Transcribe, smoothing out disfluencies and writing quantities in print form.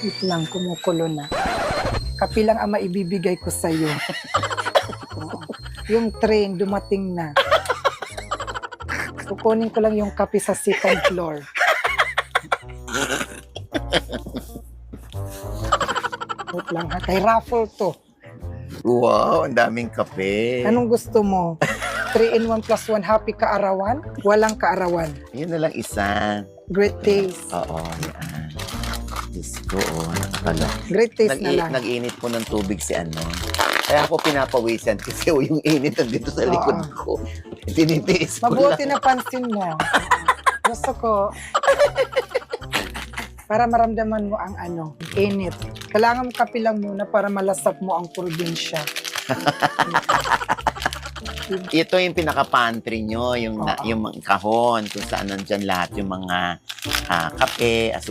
Wait lang, kumukulo na. Kape lang ang maibibigay ko sa'yo. Yung train, dumating na. Kukunin ko lang yung kape sa second floor. Wait lang ha, kay raffle to. Wow, ang daming kape. Anong gusto mo? 3-in-1 plus 1 happy kaarawan? Walang kaarawan. Yun na lang isa. Great taste. Oo, yan. Diyos ko, nakakala. Great taste na lang. Nag-init po ng tubig si ano. Kaya ako pinapawisan kasi yung init nandito sa likod ko. Tinitiis ko Mabuti lang. na pansin mo. Gusto ko, para maramdaman mo ang init. Kailangan mo kape lang muna para malasap mo ang probinsya. Ito yung pinaka-pantry nyo, yung kahon, kung saan nandyan lahat yung mga kape,